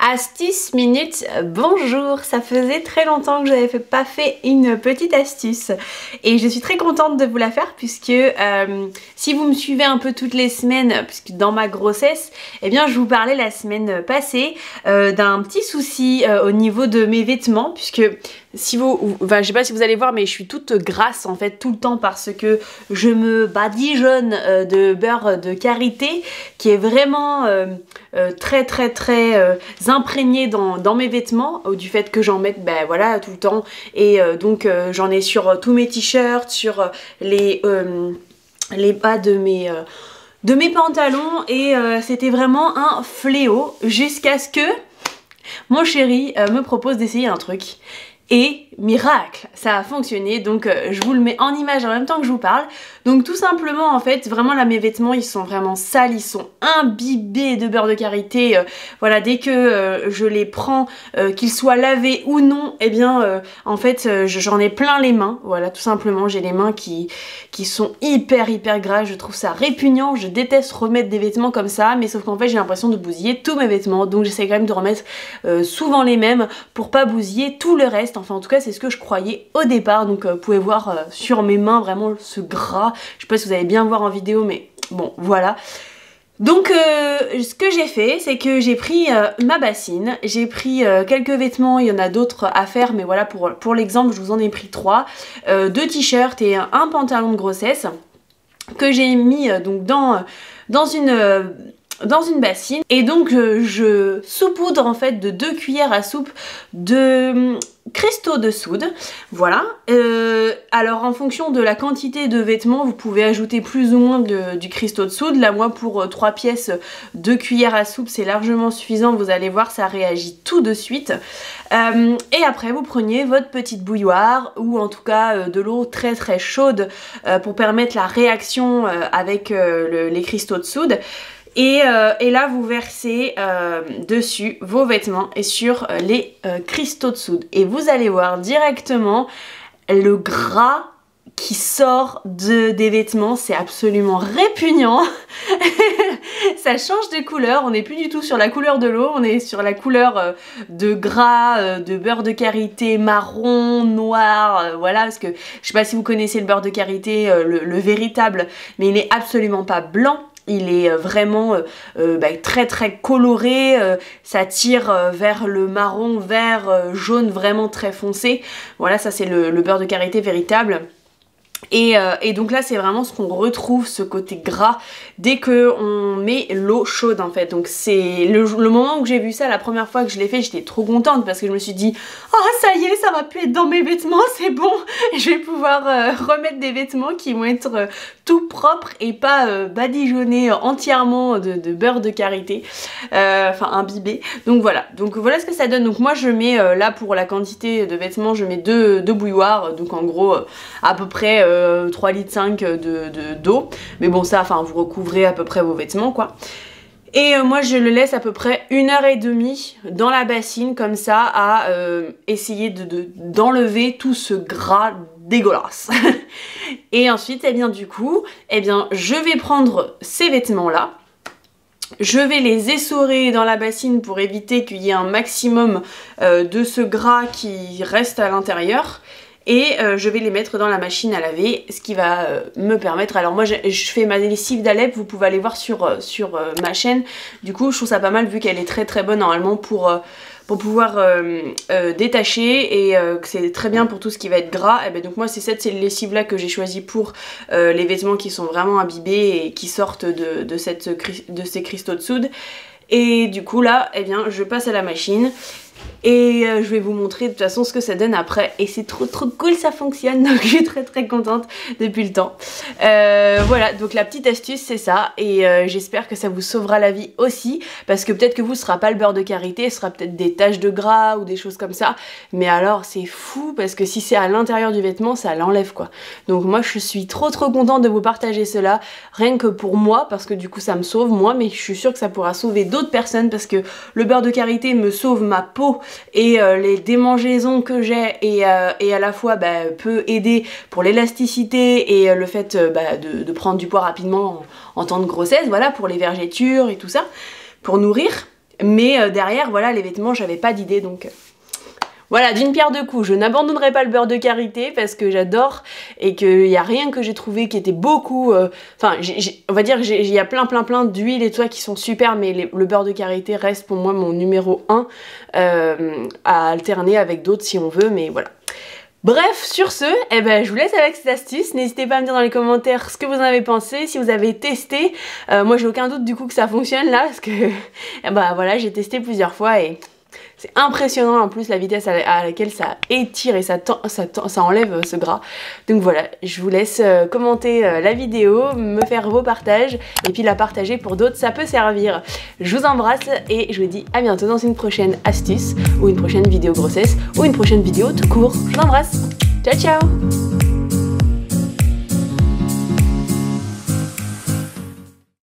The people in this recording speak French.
Astuce minute, bonjour, ça faisait très longtemps que j'avais pas fait une petite astuce et je suis très contente de vous la faire puisque si vous me suivez un peu toutes les semaines, puisque dans ma grossesse, eh bien je vous parlais la semaine passée d'un petit souci au niveau de mes vêtements, puisque si vous, enfin je sais pas si vous allez voir, mais je suis toute grasse en fait tout le temps parce que je me badigeonne de beurre de karité qui est vraiment très imprégné dans mes vêtements, du fait que j'en mette voilà tout le temps, et donc j'en ai sur tous mes t-shirts, sur les bas de mes pantalons, et c'était vraiment un fléau jusqu'à ce que mon chéri me propose d'essayer un truc. Et miracle, ça a fonctionné, donc je vous le mets en image en même temps que je vous parle. Donc tout simplement en fait, vraiment là mes vêtements ils sont vraiment sales, ils sont imbibés de beurre de karité, voilà, dès que je les prends, qu'ils soient lavés ou non, eh bien en fait j'en ai plein les mains, voilà, tout simplement j'ai les mains qui sont hyper grasses, je trouve ça répugnant, je déteste remettre des vêtements comme ça, mais sauf qu'en fait j'ai l'impression de bousiller tous mes vêtements, donc j'essaie quand même de remettre souvent les mêmes pour pas bousiller tout le reste. Enfin en tout cas c'est ce que je croyais au départ, donc vous pouvez voir sur mes mains vraiment ce gras, je sais pas si vous allez bien voir en vidéo, mais bon voilà. Donc ce que j'ai fait, c'est que j'ai pris ma bassine, j'ai pris quelques vêtements, il y en a d'autres à faire, mais voilà pour l'exemple je vous en ai pris 3, 2 t-shirts et un pantalon de grossesse que j'ai mis donc dans une bassine, et donc je saupoudre en fait de 2 cuillères à soupe de cristaux de soude, voilà. Alors en fonction de la quantité de vêtements, vous pouvez ajouter plus ou moins du cristaux de soude. Là moi pour 3 pièces, 2 cuillères à soupe c'est largement suffisant, vous allez voir ça réagit tout de suite. Et après vous preniez votre petite bouilloire, ou en tout cas de l'eau très chaude pour permettre la réaction avec les cristaux de soude. Et là vous versez dessus vos vêtements et sur les cristaux de soude, et vous allez voir directement le gras qui sort des vêtements, c'est absolument répugnant. Ça change de couleur, on n'est plus du tout sur la couleur de l'eau, on est sur la couleur de gras, de beurre de karité marron, noir, voilà, parce que je sais pas si vous connaissez le beurre de karité, le véritable, mais il n'est absolument pas blanc. Il est vraiment très coloré, ça tire vers le marron, vert, jaune, vraiment très foncé. Voilà, ça c'est le beurre de karité véritable. Et donc là c'est vraiment ce qu'on retrouve, ce côté gras dès que on met l'eau chaude en fait. Donc c'est le moment où j'ai vu ça la première fois que je l'ai fait, j'étais trop contente parce que je me suis dit oh ça y est, ça va plus être dans mes vêtements, c'est bon, je vais pouvoir remettre des vêtements qui vont être tout propres et pas badigeonnés entièrement de beurre de karité, enfin imbibé. Donc voilà ce que ça donne. Donc moi je mets là pour la quantité de vêtements, je mets deux bouilloires, donc en gros à peu près 3,5 litres d'eau, mais bon ça, enfin vous recouvrez à peu près vos vêtements quoi. Et moi je le laisse à peu près 1h30 dans la bassine comme ça à essayer d'enlever tout ce gras dégueulasse. Et ensuite eh bien du coup je vais prendre ces vêtements là, je vais les essorer dans la bassine pour éviter qu'il y ait un maximum de ce gras qui reste à l'intérieur. Et je vais les mettre dans la machine à laver, ce qui va me permettre... Alors moi je fais ma lessive d'Alep, vous pouvez aller voir sur ma chaîne. Du coup je trouve ça pas mal vu qu'elle est très bonne normalement pour pouvoir détacher, et que c'est très bien pour tout ce qui va être gras. Et ben donc moi c'est cette lessive là que j'ai choisi pour les vêtements qui sont vraiment imbibés et qui sortent de ces cristaux de soude. Et du coup là je passe à la machine. Et je vais vous montrer de toute façon ce que ça donne après, et c'est trop cool, ça fonctionne, donc je suis très contente depuis le temps. Voilà, donc la petite astuce c'est ça, et j'espère que ça vous sauvera la vie aussi, parce que peut-être que vous ce sera pas le beurre de karité, ce sera peut-être des taches de gras ou des choses comme ça, mais alors c'est fou parce que si c'est à l'intérieur du vêtement ça l'enlève quoi. Donc moi je suis trop contente de vous partager cela, rien que pour moi, parce que du coup ça me sauve moi, mais je suis sûre que ça pourra sauver d'autres personnes, parce que le beurre de karité me sauve ma peau et les démangeaisons que j'ai, et à la fois peut aider pour l'élasticité et le fait de prendre du poids rapidement en temps de grossesse, voilà, pour les vergetures et tout ça, pour nourrir. Mais derrière, voilà, les vêtements, j'avais pas d'idée, donc... Voilà, d'une pierre deux coups, je n'abandonnerai pas le beurre de karité parce que j'adore et qu'il n'y a rien que j'ai trouvé qui était beaucoup... Enfin, on va dire il y a plein d'huiles et tout ça qui sont super, mais le beurre de karité reste pour moi mon numéro 1 à alterner avec d'autres si on veut, mais voilà. Bref, sur ce, eh ben, je vous laisse avec cette astuce. N'hésitez pas à me dire dans les commentaires ce que vous en avez pensé, si vous avez testé. Moi, j'ai aucun doute du coup que ça fonctionne là, parce que eh ben, voilà, j'ai testé plusieurs fois et c'est impressionnant en plus la vitesse à laquelle ça étire et ça enlève ce gras. Donc voilà, je vous laisse commenter la vidéo, me faire vos partages et puis la partager pour d'autres, ça peut servir. Je vous embrasse et je vous dis à bientôt dans une prochaine astuce ou une prochaine vidéo grossesse ou une prochaine vidéo tout court. Je vous embrasse, ciao ciao.